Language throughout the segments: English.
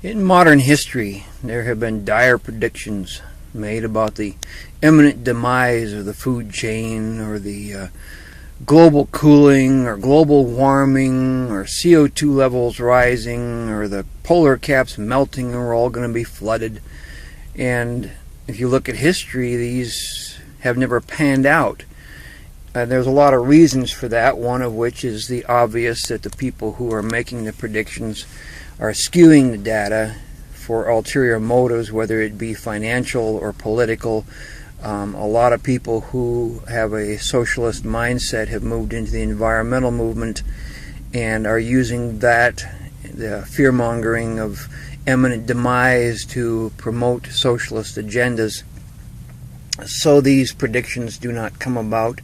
In modern history, there have been dire predictions made about the imminent demise of the food chain, or the global cooling, or global warming, or CO2 levels rising, or the polar caps melting and we're all going to be flooded. And if you look at history, these have never panned out. There's a lot of reasons for that, one of which is the obvious, that the people who are making the predictions are skewing the data for ulterior motives, whether it be financial or political. A lot of people who have a socialist mindset have moved into the environmental movement and are using that, the fear-mongering of imminent demise, to promote socialist agendas. So these predictions do not come about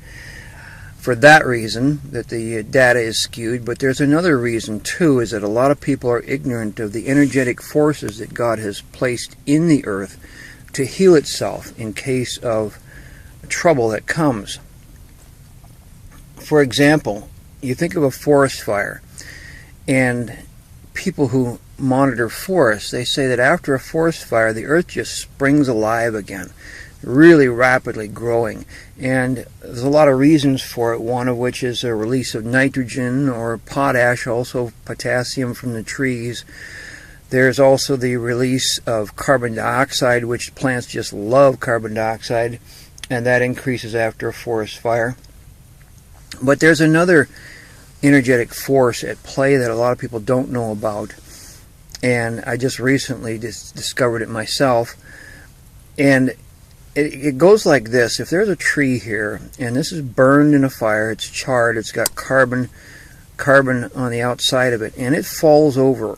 for that reason, that the data is skewed. But there's another reason too, is that a lot of people are ignorant of the energetic forces that God has placed in the earth to heal itself in case of trouble that comes. For example, you think of a forest fire, and people who monitor forests, they say that after a forest fire, the earth just springs alive again, really rapidly growing. And there's a lot of reasons for it, one of which is a release of nitrogen or potash, also potassium from the trees. There's also the release of carbon dioxide, which plants just love carbon dioxide, and that increases after a forest fire. But there's another energetic force at play that a lot of people don't know about, and I just recently discovered it myself. And it goes like this. If there's a tree here, and this is burned in a fire, it's charred, it's got carbon on the outside of it, and it falls over,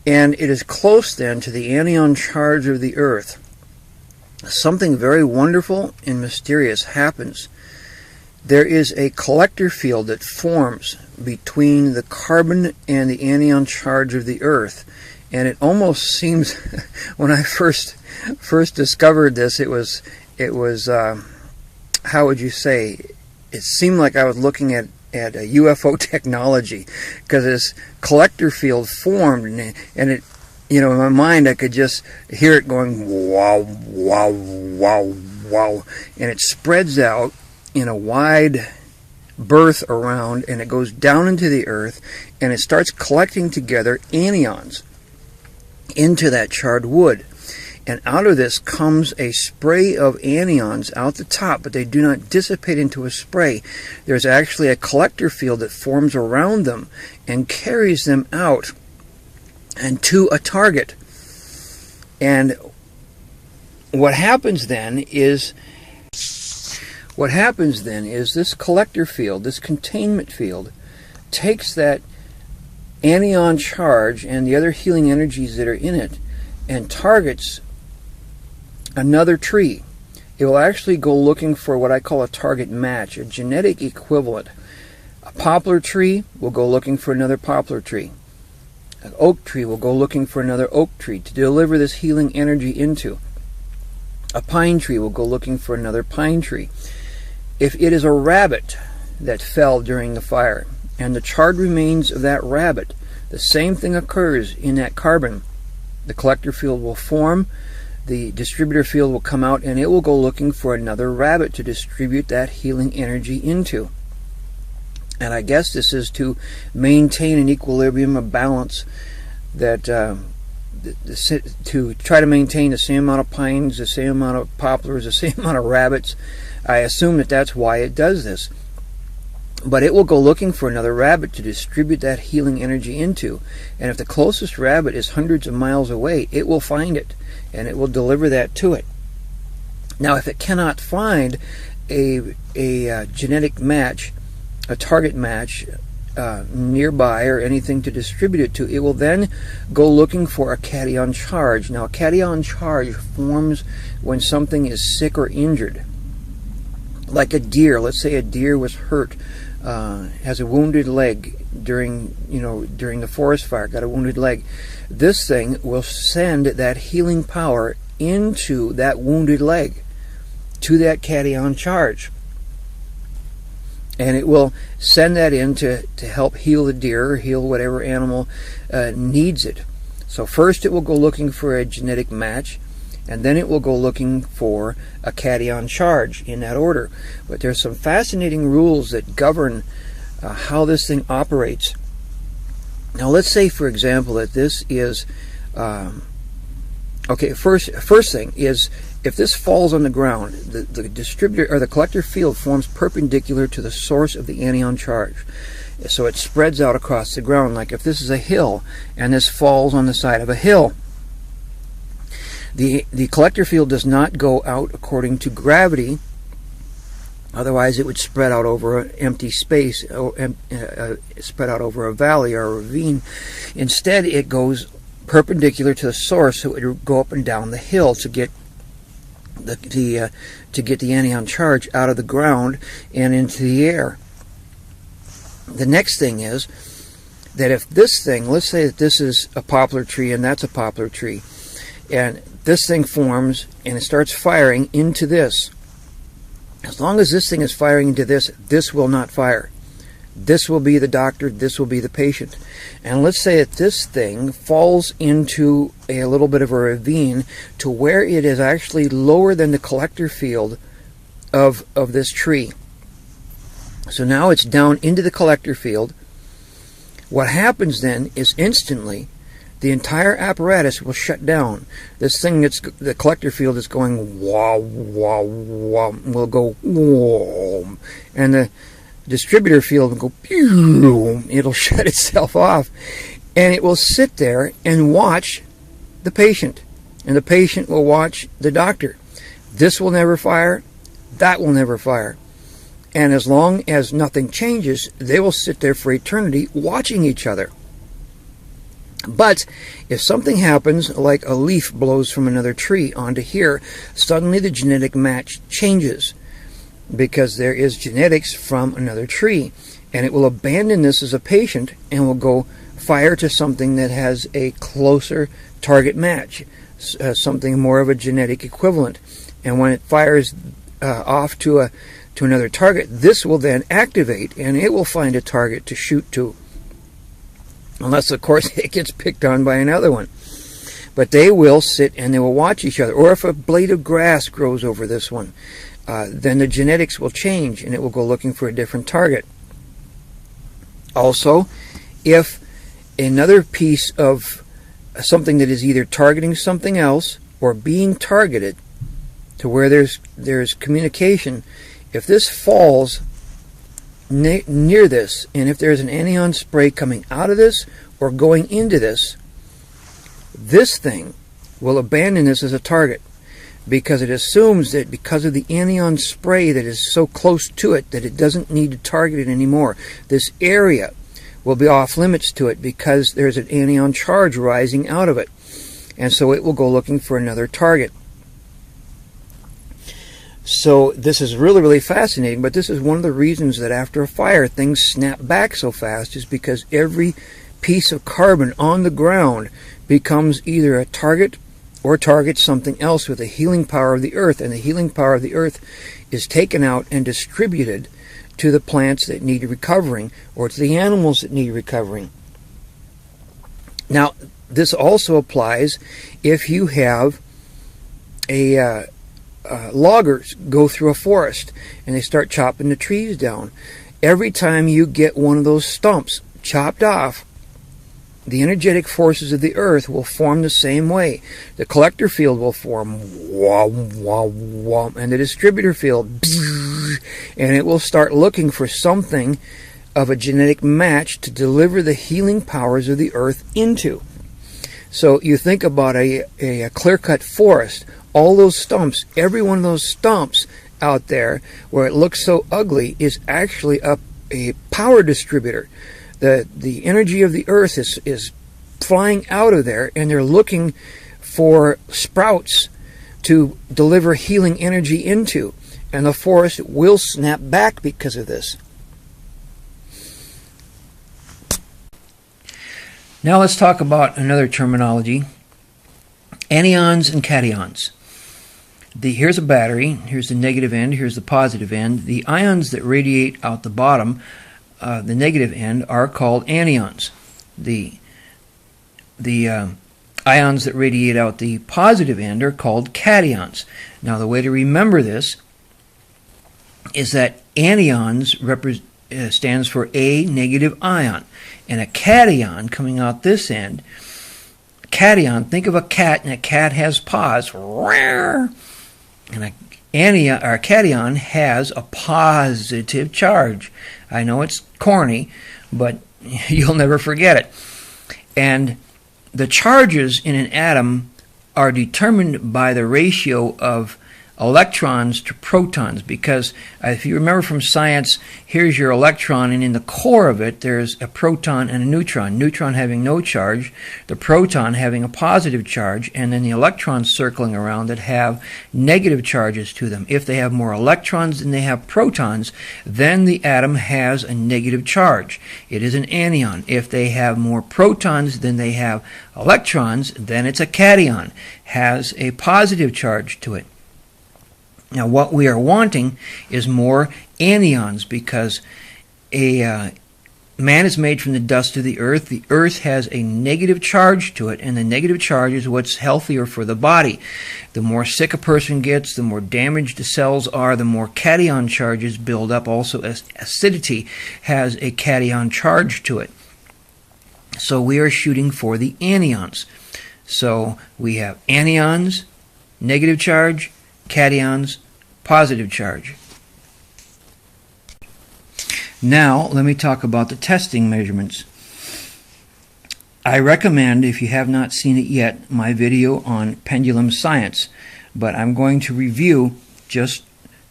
and it is close then to the anion charge of the earth, something very wonderful and mysterious happens. There is a collector field that forms between the carbon and the anion charge of the earth. And it almost seems, when I first discovered this, it was how would you say, it seemed like I was looking at a UFO technology, because this collector field formed, and it, in my mind I could just hear it going wow, wow, wow, wow, and it spreads out in a wide berth around, and it goes down into the earth, and it starts collecting together anions into that charred wood. And out of this comes a spray of anions out the top, but they do not dissipate into a spray. There's actually a collector field that forms around them and carries them out and to a target. And what happens then is this collector field, this containment field, takes that anion charge and the other healing energies that are in it and targets another tree. It will actually go looking for what I call a target match, a genetic equivalent. A poplar tree will go looking for another poplar tree. An oak tree will go looking for another oak tree to deliver this healing energy into. A pine tree will go looking for another pine tree. If it is a rabbit that fell during the fire, and the charred remains of that rabbit, the same thing occurs in that carbon. The collector field will form, the distributor field will come out, and it will go looking for another rabbit to distribute that healing energy into. And I guess this is to maintain an equilibrium, a balance, that to try to maintain the same amount of pines, the same amount of poplars, the same amount of rabbits. I assume that that's why it does this. But it will go looking for another rabbit to distribute that healing energy into. And if the closest rabbit is hundreds of miles away, it will find it, and it will deliver that to it. Now, if it cannot find a genetic match, a target match nearby, or anything to distribute it to, it will then go looking for a cation charge. Now, a cation charge forms when something is sick or injured. Like a deer. Let's say a deer was hurt, has a wounded leg during the forest fire, got a wounded leg. This thing will send that healing power into that wounded leg, to that cation charge. and it will send that in to help heal the deer or heal whatever animal needs it. So first it will go looking for a genetic match, and then it will go looking for a cation charge, in that order. But there's some fascinating rules that govern how this thing operates. Now let's say, for example, that this is okay. First thing is, if this falls on the ground, the distributor or the collector field forms perpendicular to the source of the anion charge. So it spreads out across the ground. Like if this is a hill and this falls on the side of a hill, the collector field does not go out according to gravity. Otherwise it would spread out over an empty space, spread out over a valley or a ravine. Instead it goes perpendicular to the source, so it would go up and down the hill to get the anion charge out of the ground and into the air. The next thing is that if this thing, let's say that this is a poplar tree and that's a poplar tree, and this thing forms and it starts firing into this. As long as this thing is firing into this, this will not fire. This will be the doctor, this will be the patient. And let's say that this thing falls into a little bit of a ravine to where it is actually lower than the collector field of this tree. So now it's down into the collector field. What happens then is instantly the entire apparatus will shut down. This thing that's the collector field is going wah wah wah, will go wah, and the distributor field will go pew. It'll shut itself off, and it will sit there and watch the patient, and the patient will watch the doctor. This will never fire, that will never fire. And as long as nothing changes, they will sit there for eternity watching each other. But if something happens, like a leaf blows from another tree onto here, suddenly the genetic match changes, because there is genetics from another tree, and it will abandon this as a patient and will go fire to something that has a closer target match, something more of a genetic equivalent. And when it fires off to another target, this will then activate and it will find a target to shoot to, unless of course it gets picked on by another one. But they will sit and they will watch each other. Or if a blade of grass grows over this one, then the genetics will change and it will go looking for a different target. Also, if another piece of something that is either targeting something else or being targeted to where there's communication, if this falls near this, and if there's an anion spray coming out of this or going into this, this thing will abandon this as a target, because it assumes that because of the anion spray that is so close to it that it doesn't need to target it anymore. This area will be off limits to it because there's an anion charge rising out of it, and so it will go looking for another target. So this is really, really fascinating, but this is one of the reasons that after a fire things snap back so fast, is because every piece of carbon on the ground becomes either a target or targets something else with the healing power of the earth, and the healing power of the earth is taken out and distributed to the plants that need recovering or to the animals that need recovering. Now, this also applies if you have loggers go through a forest and they start chopping the trees down. Every time you get one of those stumps chopped off, the energetic forces of the earth will form the same way. The collector field will form, wah, wah, wah, and the distributor field, and it will start looking for something of a genetic match to deliver the healing powers of the earth into. So you think about a clear-cut forest, all those stumps, every one of those stumps out there where it looks so ugly is actually a power distributor. The energy of the earth is flying out of there, and they're looking for sprouts to deliver healing energy into, and the forest will snap back because of this. Now let's talk about another terminology: anions and cations. Here's a battery, here's the negative end, here's the positive end. The ions that radiate out the bottom, the negative end, are called anions. The ions that radiate out the positive end are called cations. Now the way to remember this is that anions stands for a negative ion, and a cation coming out this end, cation, think of a cat, and a cat has paws, and a cation has a positive charge. I know it's corny, but you'll never forget it. And the charges in an atom are determined by the ratio of electrons to protons, because if you remember from science, here's your electron, and in the core of it there's a proton and a neutron. Neutron having no charge, the proton having a positive charge, and then the electrons circling around that have negative charges to them. If they have more electrons than they have protons, then the atom has a negative charge. It is an anion. If they have more protons than they have electrons, then it's a cation, has a positive charge to it. Now what we are wanting is more anions, because a man is made from the dust of the earth. The earth has a negative charge to it, and the negative charge is what's healthier for the body. The more sick a person gets, the more damaged the cells are, the more cation charges build up. Also, acidity has a cation charge to it. So we are shooting for the anions. So we have anions, negative charge, cations, positive charge. Now let me talk about the testing measurements. I recommend, if you have not seen it yet, my video on pendulum science, but I'm going to review just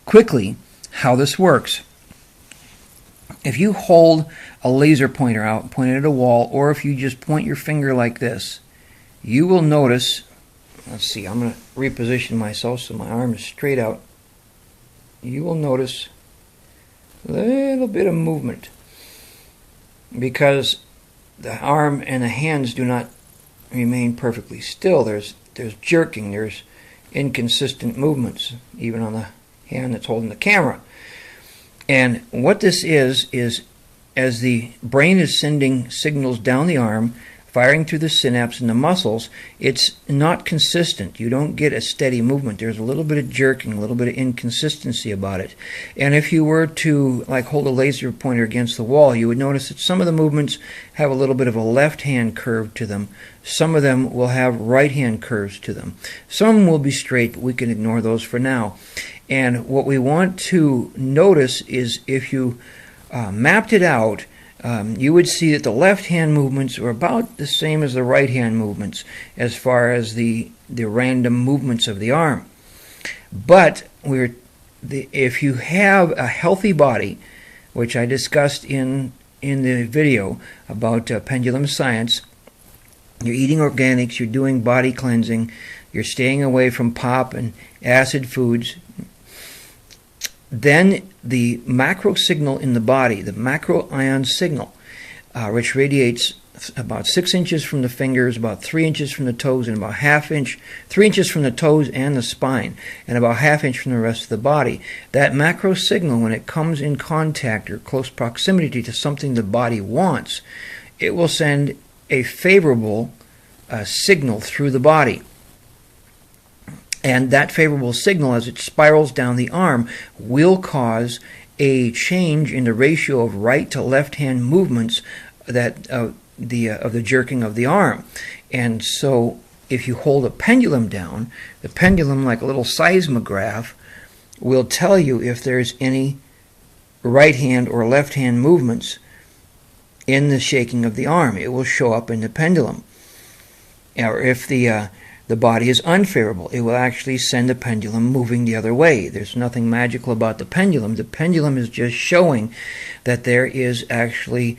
quickly how this works. If you hold a laser pointer out, point it at a wall, or if you just point your finger like this, you will notice. Let's see, I'm going to reposition myself so my arm is straight out. You will notice a little bit of movement, because the arm and the hands do not remain perfectly still. There's jerking, there's inconsistent movements, even on the hand that's holding the camera. And what this is as the brain is sending signals down the arm, firing through the synapse and the muscles, it's not consistent. You don't get a steady movement. There's a little bit of jerking, a little bit of inconsistency about it. And if you were to hold a laser pointer against the wall, you would notice that some of the movements have a little bit of a left hand curve to them. Some of them will have right hand curves to them. Some will be straight, but we can ignore those for now. And what we want to notice is, if you mapped it out, you would see that the left-hand movements are about the same as the right-hand movements as far as the random movements of the arm. But if you have a healthy body, which I discussed in the video about pendulum science, you're eating organics, you're doing body cleansing, you're staying away from pop and acid foods, then the macro signal in the body, the macro ion signal, which radiates about 6 inches from the fingers, about 3 inches from the toes, and about 3 inches from the toes and the spine, and about 1/2 inch from the rest of the body. That macro signal, when it comes in contact or close proximity to something the body wants, it will send a favorable signal through the body. And that favorable signal, as it spirals down the arm, will cause a change in the ratio of right to left hand movements of the jerking of the arm. And so if you hold a pendulum down, the pendulum, like a little seismograph, will tell you if there's any right hand or left hand movements in the shaking of the arm. It will show up in the pendulum. Or if the body is unfavorable, it will actually send the pendulum moving the other way. There's nothing magical about the pendulum. The pendulum is just showing that there is actually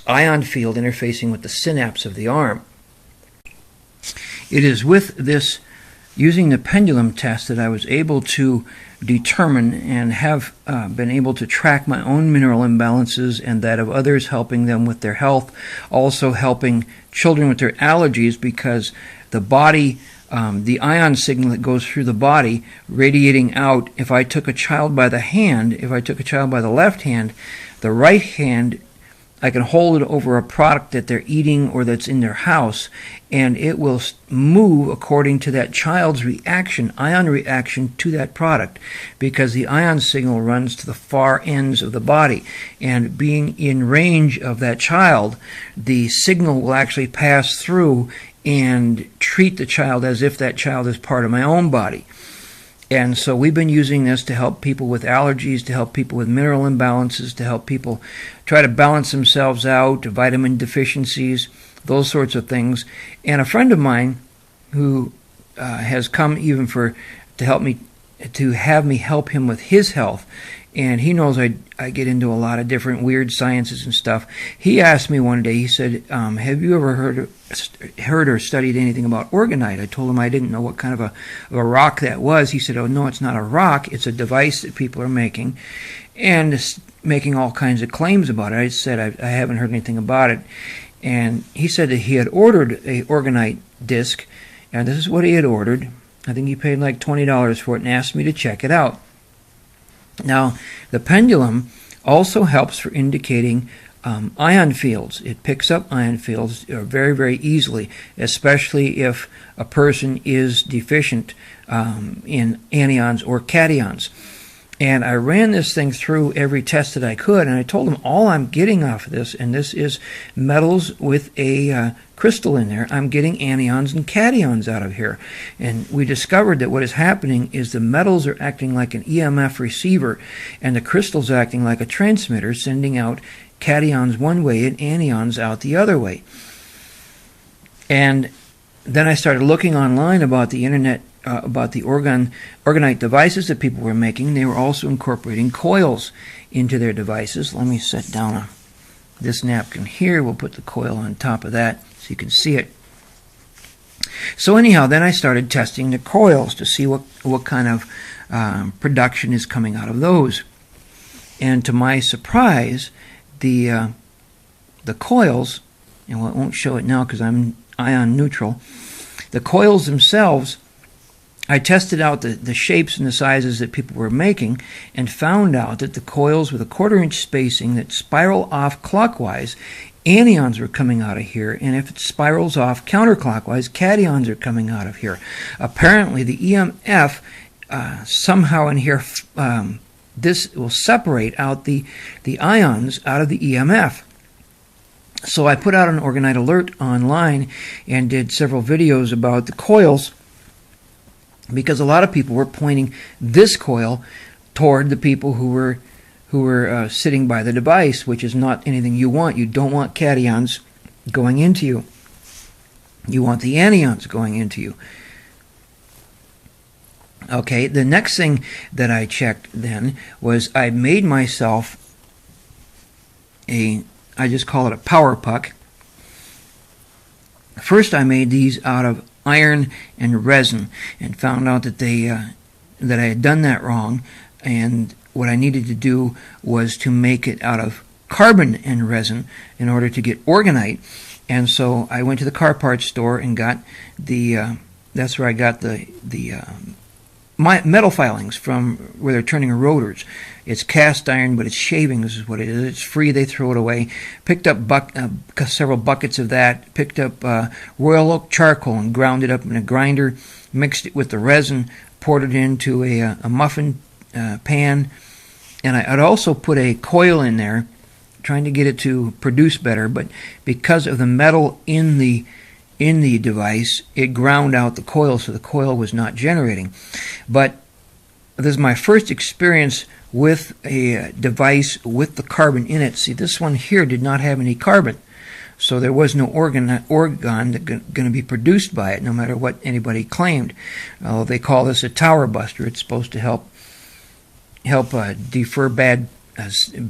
ion field interfacing with the synapse of the arm. It is with this, using the pendulum test, that I was able to determine and have been able to track my own mineral imbalances and that of others, helping them with their health, also helping children with their allergies, because the body the ion signal that goes through the body radiating out. If I took a child by the hand, if I took a child by the left hand, the right hand, I can hold it over a product that they're eating or that's in their house, and it will move according to that child's reaction, ion reaction to that product, because the ion signal runs to the far ends of the body. And being in range of that child, the signal will actually pass through and treat the child as if that child is part of my own body. And so we've been using this to help people with allergies, to help people with mineral imbalances, to help people try to balance themselves out, vitamin deficiencies, those sorts of things. And a friend of mine who has come even to have me help him with his health, and he knows I get into a lot of different weird sciences and stuff. He asked me one day, he said, have you ever heard or studied anything about orgonite? I told him I didn't know what kind of a rock that was. He said, oh, no, it's not a rock. It's a device that people are making and making all kinds of claims about it. I said, I haven't heard anything about it. And he said that he had ordered a orgonite disc, and this is what he had ordered. I think he paid like $20 for it and asked me to check it out. Now, the pendulum also helps for indicating ion fields. It picks up ion fields very, very easily, especially if a person is deficient in anions or cations. And I ran this thing through every test that I could, and I told him all I'm getting off of this, and this is metals with a crystal in there, I'm getting anions and cations out of here. And we discovered that what is happening is the metals are acting like an EMF receiver, and the crystals acting like a transmitter, sending out cations one way and anions out the other way. And then I started looking online about the internet, about the orgonite devices that people were making. They were also incorporating coils into their devices. Let me set down this napkin here. We'll put the coil on top of that so you can see it. So anyhow, then I started testing the coils to see what kind of production is coming out of those. And to my surprise, the coils, and I won't show it now because I'm ion neutral, the coils themselves, I tested out the shapes and the sizes that people were making and found out that the coils with a 1/4-inch spacing that spiral off clockwise, anions are coming out of here, and if it spirals off counterclockwise, cations are coming out of here. Apparently the EMF somehow in here, this will separate out the ions out of the EMF. So I put out an Orgonite alert online and did several videos about the coils, because a lot of people were pointing this coil toward the people who were sitting by the device, which is not anything you want. You don't want cations going into you. You want the anions going into you. Okay, the next thing that I checked then was I made myself I just call it a power puck. First I made these out of iron and resin, and found out that that I had done that wrong, and what I needed to do was to make it out of carbon and resin in order to get orgonite. And so I went to the car parts store and got that's where I got the metal filings from, where they're turning rotors. It's cast iron, but it's shavings is what it is. It's free. They throw it away. Picked up several buckets of that. Picked up royal oak charcoal and ground it up in a grinder. Mixed it with the resin. Poured it into a muffin pan. And I'd also put a coil in there, trying to get it to produce better. But because of the metal in the device, it ground out the coil, so the coil was not generating. But this is my first experience with a device with the carbon in it. See, this one here did not have any carbon, so there was no organ going to be produced by it, no matter what anybody claimed. They call this a tower buster. It's supposed to help defer bad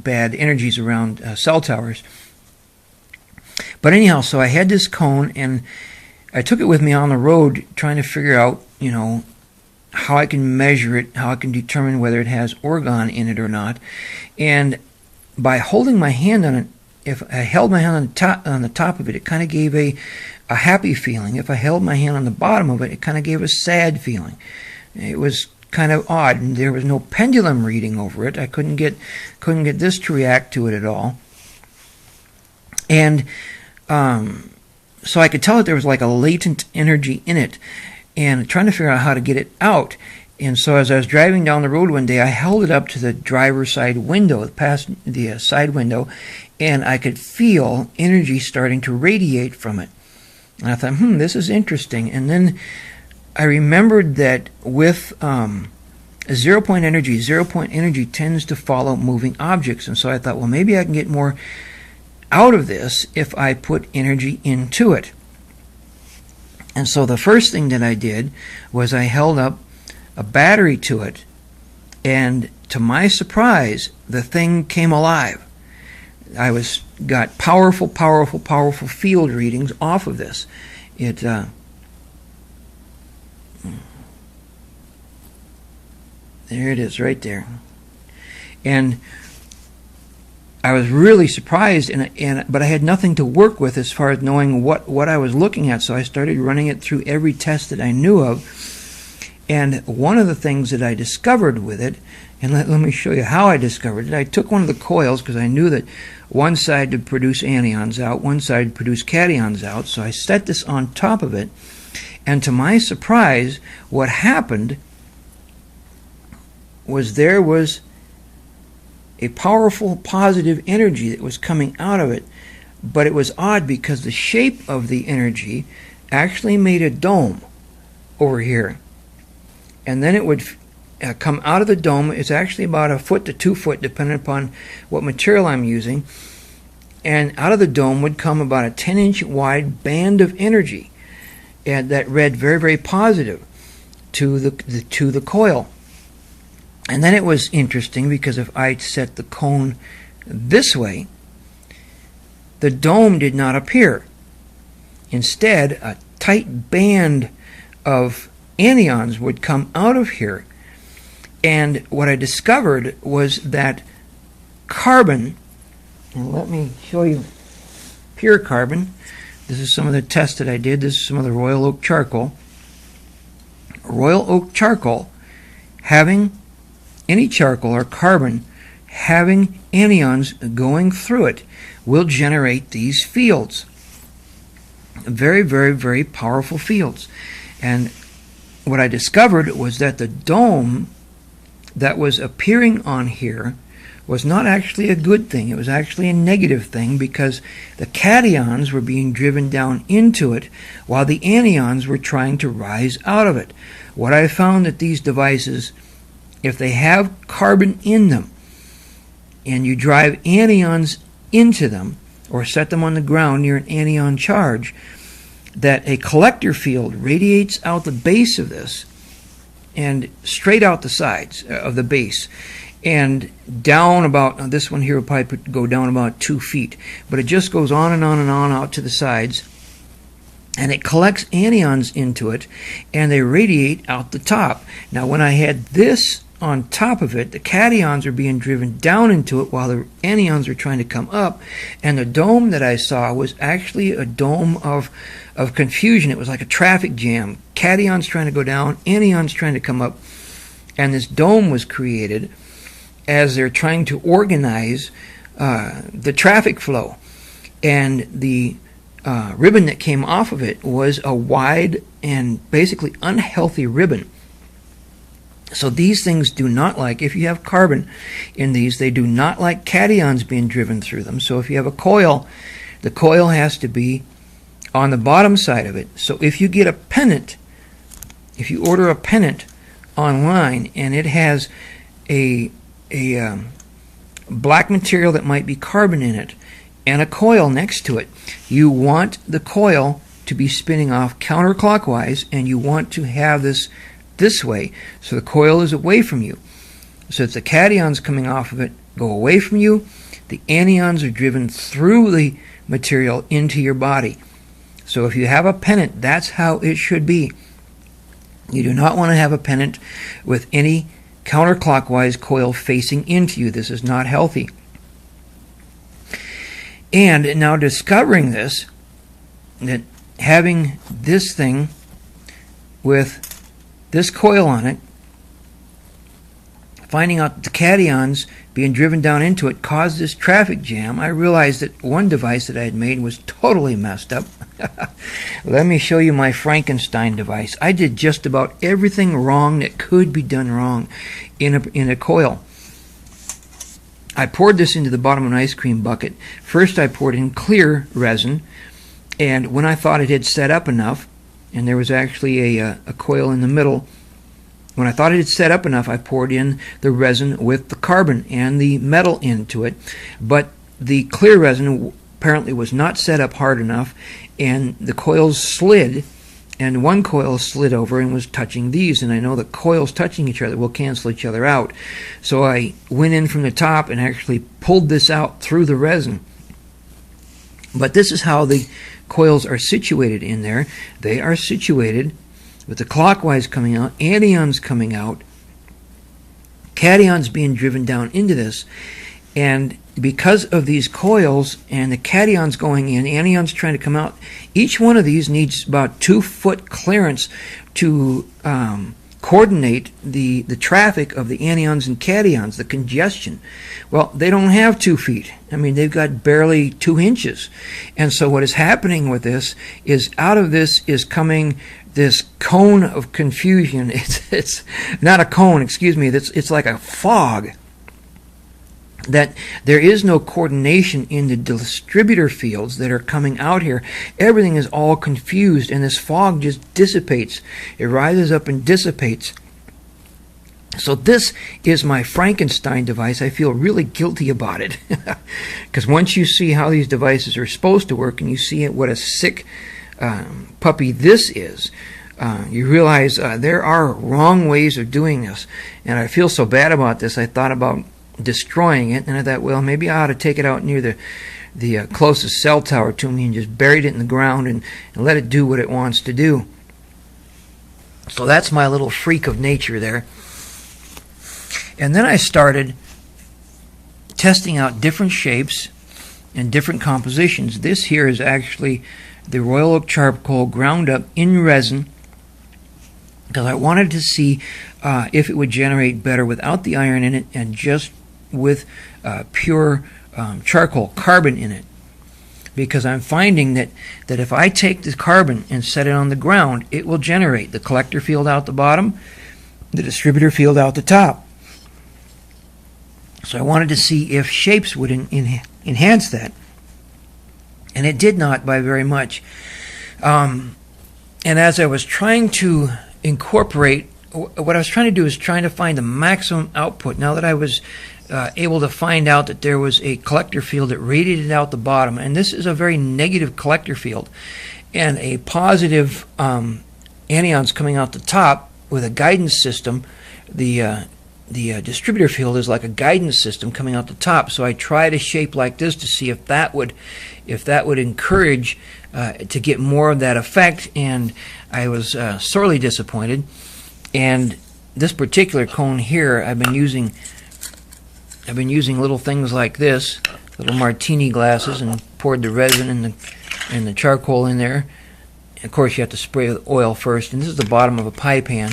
energies around cell towers. But anyhow, so I had this cone, and I took it with me on the road, trying to figure out, how I can measure it, how I can determine whether it has orgone in it or not. And by holding my hand on it, if I held my hand on the top of it, it kind of gave a happy feeling. If I held my hand on the bottom of it, it kind of gave a sad feeling. It was kind of odd, and there was no pendulum reading over it. I couldn't get this to react to it at all. And so I could tell that there was like a latent energy in it, and trying to figure out how to get it out. And so as I was driving down the road one day, I held it up to the driver's side window, past the side window, and I could feel energy starting to radiate from it. And I thought, this is interesting. And then I remembered that with zero point energy tends to follow moving objects. And so I thought, well, maybe I can get more out of this if I put energy into it. And so the first thing that I did was I held up a battery to it, and to my surprise, the thing came alive. I got powerful field readings off of this. There it is, right there. And I was really surprised, but I had nothing to work with as far as knowing what I was looking at. So I started running it through every test that I knew of. And one of the things that I discovered with it, and let me show you how I discovered it. I took one of the coils because I knew that one side would produce anions out, one side would produce cations out. So I set this on top of it. And to my surprise, what happened was there was a powerful positive energy that was coming out of it. But it was odd because the shape of the energy actually made a dome over here. And then it would come out of the dome. It's actually about 1 foot to 2 foot, depending upon what material I'm using. And out of the dome would come about a 10-inch wide band of energy, and that read very, very positive to the coil. And then it was interesting because if I set the cone this way, the dome did not appear. Instead, a tight band of anions would come out of here. And what I discovered was that carbon, and let me show you pure carbon. This is some of the tests that I did. This is some of the Royal Oak charcoal. Royal Oak charcoal, having any charcoal or carbon having anions going through it, will generate these fields. Very, very, very powerful fields. And what I discovered was that the dome that was appearing on here was not actually a good thing. It was actually a negative thing because the cations were being driven down into it while the anions were trying to rise out of it. What I found that these devices, if they have carbon in them and you drive anions into them or set them on the ground near an anion charge, that a collector field radiates out the base of this and straight out the sides of the base and down about, this one here will probably go down about 2 feet, but it just goes on and on and on out to the sides, and it collects anions into it and they radiate out the top. Now when I had this on top of it, the cations are being driven down into it while the anions are trying to come up, and the dome that I saw was actually a dome of confusion. It was like a traffic jam. Cations trying to go down, anions trying to come up, and this dome was created as they're trying to organize the traffic flow. And the ribbon that came off of it was a wide and basically unhealthy ribbon. So these things do not like, if you have carbon in these, they do not like cations being driven through them. So if you have a coil, the coil has to be on the bottom side of it. So if you get a pennant, if you order a pennant online and it has a black material that might be carbon in it and a coil next to it, you want the coil to be spinning off counterclockwise, and you want to have this way, so the coil is away from you. So it's the cations coming off of it go away from you, the anions are driven through the material into your body. So if you have a pennant, that's how it should be. You do not want to have a pennant with any counterclockwise coil facing into you. This is not healthy. And now discovering this, that having this thing with this coil on it, finding out that the cations being driven down into it caused this traffic jam, I realized that one device that I had made was totally messed up. Let me show you my Frankenstein device. I did just about everything wrong that could be done wrong in a coil. I poured this into the bottom of an ice cream bucket. First I poured in clear resin, and when I thought it had set up enough, and there was actually a coil in the middle, when I thought it had set up enough, I poured in the resin with the carbon and the metal into it. But the clear resin apparently was not set up hard enough, and the coils slid, and one coil slid over and was touching these, and I know the coils touching each other will cancel each other out. So I went in from the top and actually pulled this out through the resin. But this is how the coils are situated in there. They are situated with the clockwise coming out, anions coming out, cations being driven down into this. And because of these coils and the cations going in, anions trying to come out, each one of these needs about 2 foot clearance to coordinate the traffic of the anions and cations, the congestion. Well, they don't have 2 feet. I mean, they've got barely 2 inches. And so what is happening with this is, out of this is coming this cone of confusion. It's not a cone, excuse me. It's like a fog. That there is no coordination in the distributor fields that are coming out here. Everything is all confused, and this fog just dissipates. It rises up and dissipates. So this is my Frankenstein device. I feel really guilty about it, because once you see how these devices are supposed to work, and you see what a sick puppy this is, you realize there are wrong ways of doing this. And I feel so bad about this, I thought about destroying it, and I thought, well, maybe I ought to take it out near the closest cell tower to me and just buried it in the ground and let it do what it wants to do. So that's my little freak of nature there. And then I started testing out different shapes and different compositions. This here is actually the Royal Oak charcoal ground up in resin, because I wanted to see if it would generate better without the iron in it and just with pure charcoal, carbon in it. Because I'm finding that if I take the carbon and set it on the ground, it will generate the collector field out the bottom, the distributor field out the top. So I wanted to see if shapes would enhance that. And it did not by very much. And as I was trying to incorporate, what I was trying to do is trying to find the maximum output. Now that I was able to find out that there was a collector field that radiated out the bottom, and this is a very negative collector field, and a positive anions coming out the top with a guidance system. The distributor field is like a guidance system coming out the top. So I tried a shape like this to see if that would encourage to get more of that effect, and I was sorely disappointed. And this particular cone here, I've been using little things like this, little martini glasses, and poured the resin and the charcoal in there. And of course, you have to spray with oil first, and this is the bottom of a pie pan.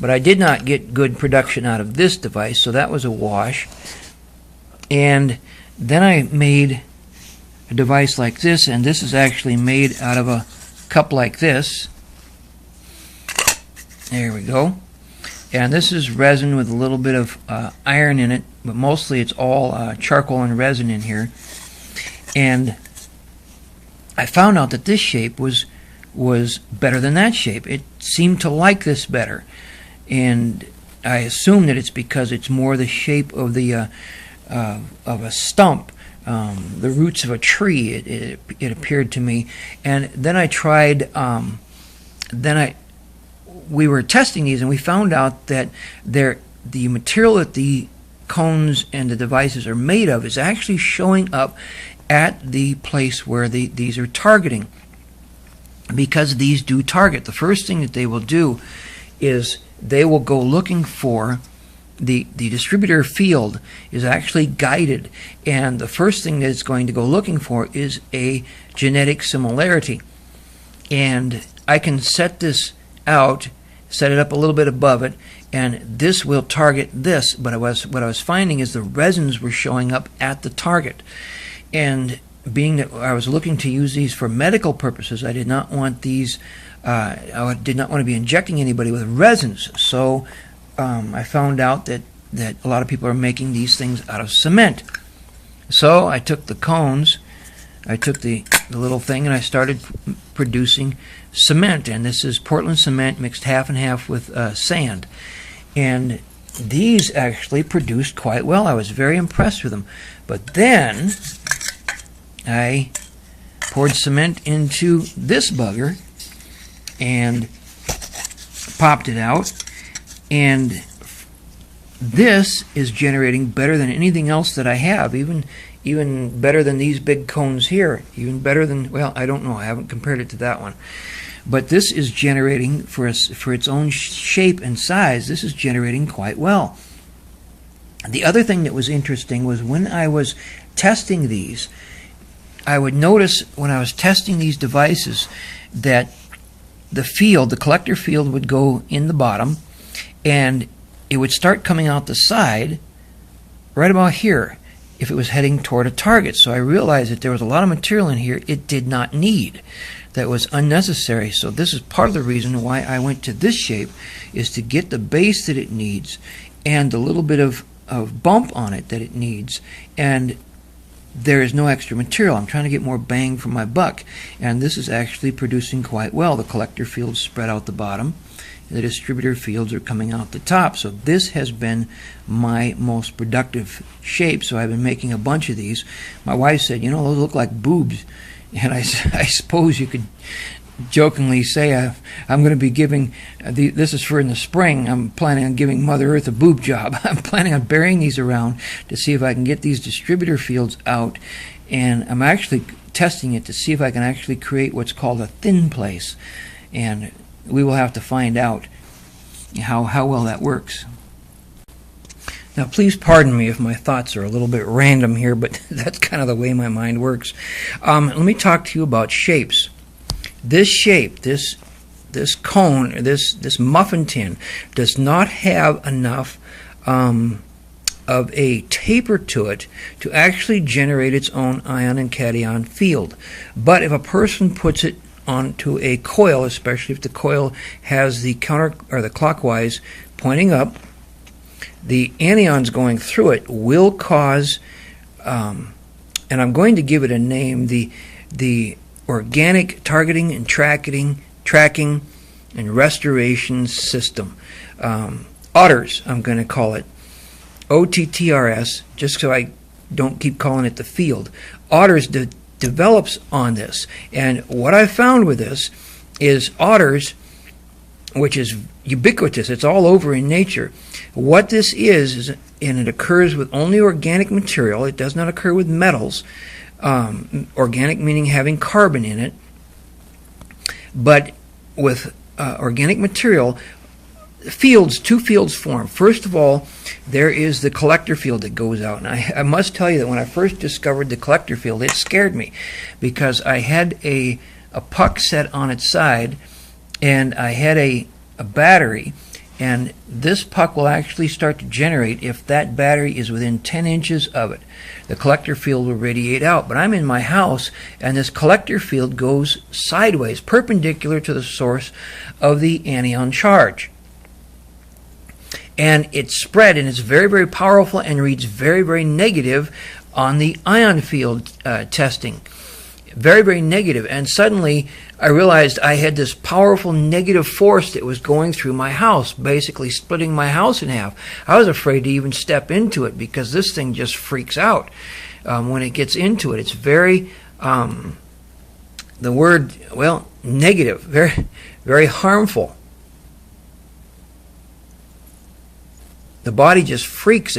But I did not get good production out of this device, so that was a wash. And then I made a device like this, and this is actually made out of a cup like this. There we go. And this is resin with a little bit of iron in it, but mostly it's all charcoal and resin in here. And I found out that this shape was better than that shape. It seemed to like this better. And I assume that it's because it's more the shape of the of a stump, the roots of a tree. It appeared to me. And then I tried. We were testing these, and we found out that the material that the cones and the devices are made of is actually showing up at the place where these are targeting, because these do target. The first thing that they will do is they will go looking for the distributor field is actually guided, and the first thing that it's going to go looking for is a genetic similarity. and I can set this out, set it up a little bit above it, and this will target this. But what I was finding is the resins were showing up at the target, and being that I was looking to use these for medical purposes, I did not want these. I did not want to be injecting anybody with resins. So I found out that a lot of people are making these things out of cement. So I took the cones, I took the little thing, and I started producing cement. And this is Portland cement mixed half and half with sand. And these actually produced quite well. I was very impressed with them. But then I poured cement into this bugger and popped it out, and this is generating better than anything else that I have, even better than these big cones here, even better than, well, I don't know, I haven't compared it to that one. But this is generating, for its own shape and size, this is generating quite well. The other thing that was interesting was when I was testing these, I would notice when I was testing these devices that the collector field would go in the bottom, and it would start coming out the side right about here if it was heading toward a target. So I realized that there was a lot of material in here it did not need, that was unnecessary. So this is part of the reason why I went to this shape, is to get the base that it needs and the little bit of bump on it that it needs, and there is no extra material. I'm trying to get more bang for my buck, and this is actually producing quite well. The collector fields spread out the bottom, the distributor fields are coming out the top. So this has been my most productive shape. So I've been making a bunch of these. My wife said, you know, those look like boobs, and I suppose you could jokingly say I'm going to be giving this is for in the spring. I'm planning on giving Mother Earth a boob job. I'm planning on burying these around to see if I can get these distributor fields out, and I'm actually testing it to see if I can actually create what's called a thin place, and we will have to find out how well that works. Now, please pardon me if my thoughts are a little bit random here, but that's kind of the way my mind works. Let me talk to you about shapes. This shape, this cone, this muffin tin, does not have enough of a taper to it to actually generate its own ion and cation field. But if a person puts it onto a coil, especially if the coil has the counter or the clockwise pointing up, the anions going through it will cause, and I'm going to give it a name, the organic targeting and tracking and restoration system. OTTRS, I'm going to call it. OTTRS, just so I don't keep calling it the field. OTTRS develops on this. And what I found with this is OTTRS, which is ubiquitous, it's all over in nature. What this is, and it occurs with only organic material, it does not occur with metals. Organic meaning having carbon in it, but with organic material, two fields form. First of all, there is the collector field that goes out, and I must tell you that when I first discovered the collector field, it scared me, because I had a puck set on its side, and I had a battery, and this puck will actually start to generate if that battery is within 10 inches of it. The collector field will radiate out. But I'm in my house, and this collector field goes sideways, perpendicular to the source of the anion charge. And it's spread, and it's very, very powerful, and reads very, very negative on the ion field testing. Very, very negative. And suddenly I realized I had this powerful negative force that was going through my house, basically splitting my house in half. I was afraid to even step into it, because this thing just freaks out when it gets into it. It's very, the word, well, negative, very, very harmful. The body just freaks.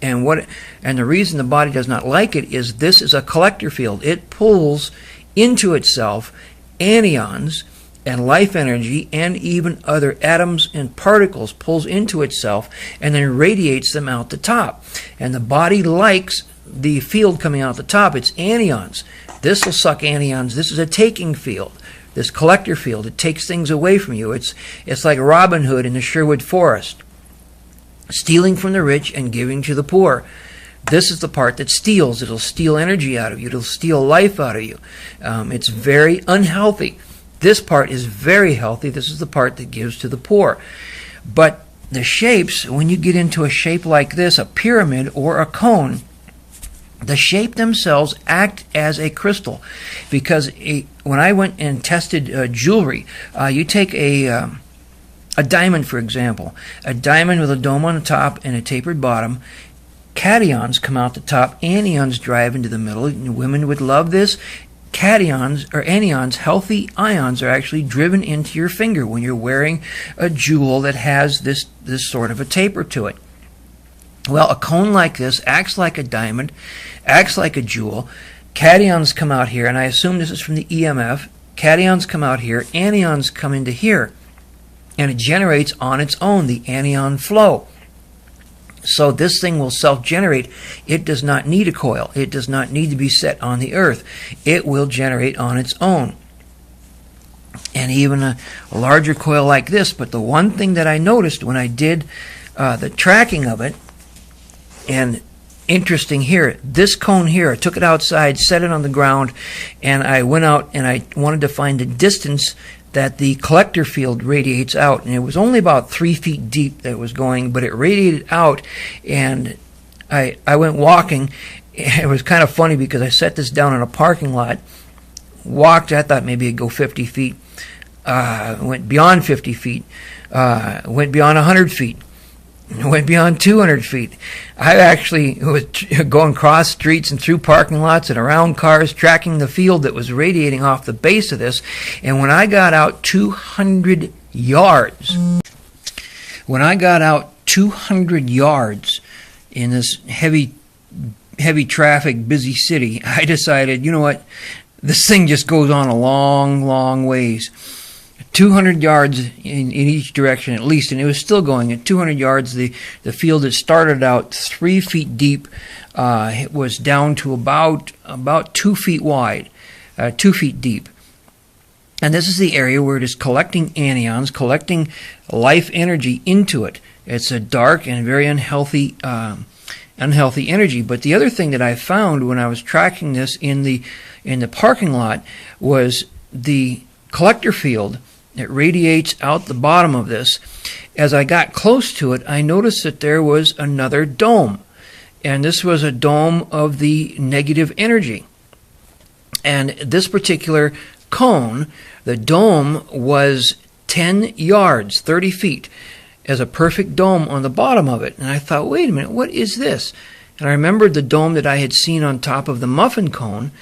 And the reason the body does not like it is this is a collector field. It pulls into itself anions and life energy and even other atoms and particles, pulls into itself and then radiates them out the top. And the body likes the field coming out the top. It's anions. This will suck anions. This is a taking field. this collector field. It takes things away from you. It's like Robin Hood in the Sherwood Forest, stealing from the rich and giving to the poor. This is the part that steals. It'll steal energy out of you. It'll steal life out of you. It's very unhealthy. This part is very healthy. This is the part that gives to the poor. But the shapes, when you get into a shape like this, a pyramid or a cone, the shape themselves act as a crystal. Because when I went and tested jewelry, you take a diamond, for example, a diamond with a dome on the top and a tapered bottom. Cations come out the top, anions drive into the middle. Women would love this. Cations or anions, healthy ions, are actually driven into your finger when you're wearing a jewel that has this sort of a taper to it. Well, a cone like this acts like a diamond, acts like a jewel. Cations come out here, and I assume this is from the EMF. Cations come out here, anions come into here, and it generates on its own the anion flow. So this thing will self-generate. It does not need a coil. It does not need to be set on the earth. It will generate on its own. And even a larger coil like this. But the one thing that I noticed when I did the tracking of it, and interesting here, this cone here, I took it outside, set it on the ground, and I went out and I wanted to find the distance that the collector field radiates out, and it was only about 3 feet deep that it was going, but it radiated out, and I went walking. It was kind of funny because I set this down in a parking lot, walked, I thought maybe it'd go 50 feet, went beyond 50 feet, went beyond 100 feet, went beyond 200 feet. I actually was going across streets and through parking lots and around cars, tracking the field that was radiating off the base of this. And when I got out 200 yards, in this heavy traffic, busy city, I decided, you know what, this thing just goes on a long, long ways. 200 yards in each direction at least, and it was still going at 200 yards. The field that started out 3 feet deep, it was down to about 2 feet wide, 2 feet deep. And this is the area where it is collecting anions, collecting life energy into it. It's a dark and very unhealthy energy. But the other thing that I found when I was tracking this in the parking lot was the collector field. It radiates out the bottom of this. As I got close to it, I noticed that there was another dome. And this was a dome of the negative energy. And this particular cone, the dome was 10 yards, 30 feet, as a perfect dome on the bottom of it. And I thought, wait a minute, what is this? And I remembered the dome that I had seen on top of the muffin cone,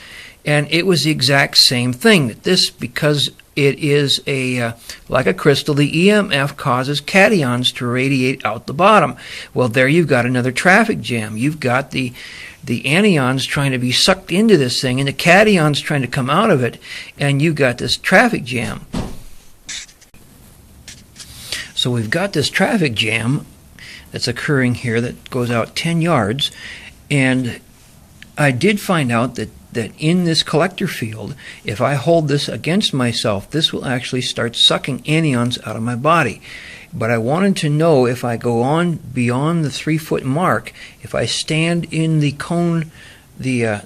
and it was the exact same thing. That this, because it is like a crystal, the EMF causes cations to radiate out the bottom. Well, there you've got another traffic jam. You've got the anions trying to be sucked into this thing, and the cations trying to come out of it, and you've got this traffic jam. So we've got this traffic jam that's occurring here that goes out 10 yards, and I did find out that in this collector field, if I hold this against myself, this will actually start sucking anions out of my body. But I wanted to know if I go on beyond the 3-foot mark, if I stand in the cone, the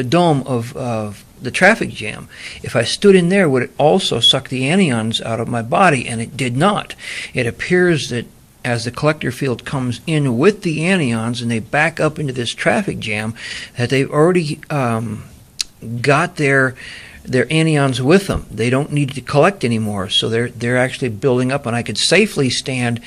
dome of the traffic jam, if I stood in there, would it also suck the anions out of my body? And it did not. It appears that as the collector field comes in with the anions and they back up into this traffic jam, that they've already got their anions with them. They don't need to collect anymore, so they're actually building up, and I could safely stand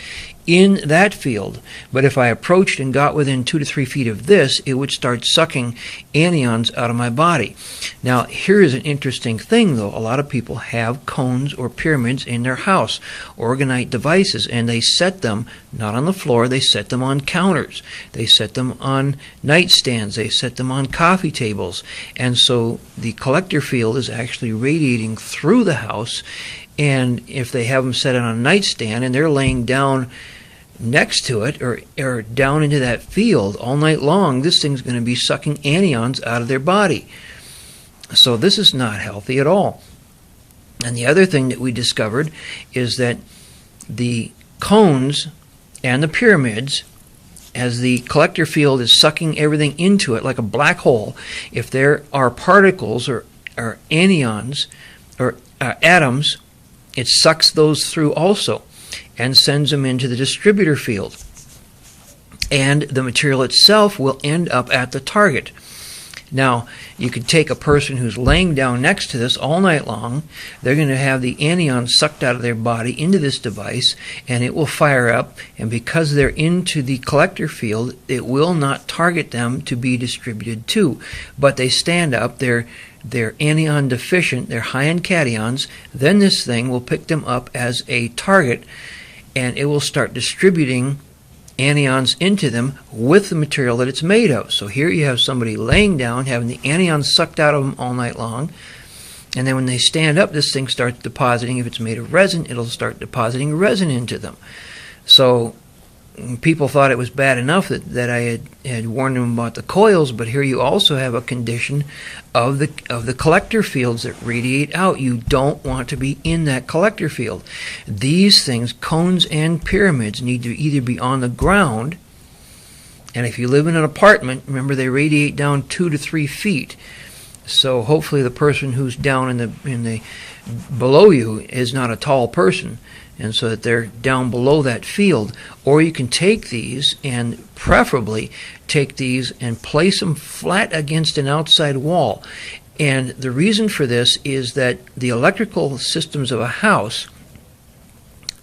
in that field. But if I approached and got within 2 to 3 feet of this, it would start sucking anions out of my body. Now, here is an interesting thing, though. A lot of people have cones or pyramids in their house, orgonite devices, and they set them not on the floor, they set them on counters. They set them on nightstands. They set them on coffee tables. And so the collector field is actually radiating through the house. And if they have them set on a nightstand and they're laying down next to it or down into that field all night long, this thing's going to be sucking anions out of their body. So this is not healthy at all. And the other thing that we discovered is that the cones and the pyramids, as the collector field is sucking everything into it like a black hole, if there are particles or anions or atoms, it sucks those through also and sends them into the distributor field. And the material itself will end up at the target. Now, you could take a person who's laying down next to this all night long. They're going to have the anions sucked out of their body into this device, and it will fire up. And because they're into the collector field, it will not target them to be distributed to. But they stand up. They're anion deficient. They're high in cations. Then this thing will pick them up as a target, and it will start distributing anions into them with the material that it's made of. So here you have somebody laying down, having the anions sucked out of them all night long, and then when they stand up, this thing starts depositing. If it's made of resin, it'll start depositing resin into them. So people thought it was bad enough that I had warned them about the coils, but here you also have a condition of the collector fields that radiate out. You don't want to be in that collector field. These things, cones and pyramids, need to either be on the ground, and if you live in an apartment, remember they radiate down 2 to 3 feet. So hopefully the person who's down in the below you is not a tall person, and so that they're down below that field. Or you can take these, and preferably take these and place them flat against an outside wall. And the reason for this is that the electrical systems of a house,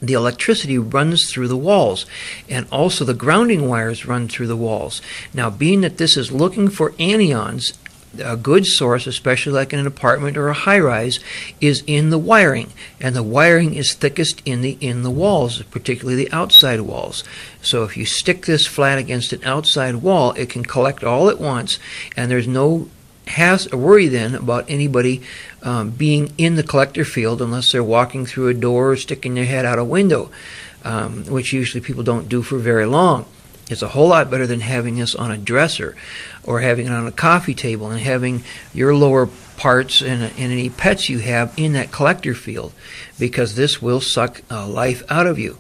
the electricity runs through the walls, and also the grounding wires run through the walls. Now, being that this is looking for anions, a good source, especially like in an apartment or a high-rise, is in the wiring, and the wiring is thickest in the walls, particularly the outside walls. So if you stick this flat against an outside wall, it can collect all at once, and there's no worry then about anybody being in the collector field unless they're walking through a door or sticking their head out a window, which usually people don't do for very long. It's a whole lot better than having this on a dresser or having it on a coffee table and having your lower parts and any pets you have in that collector field, because this will suck life out of you.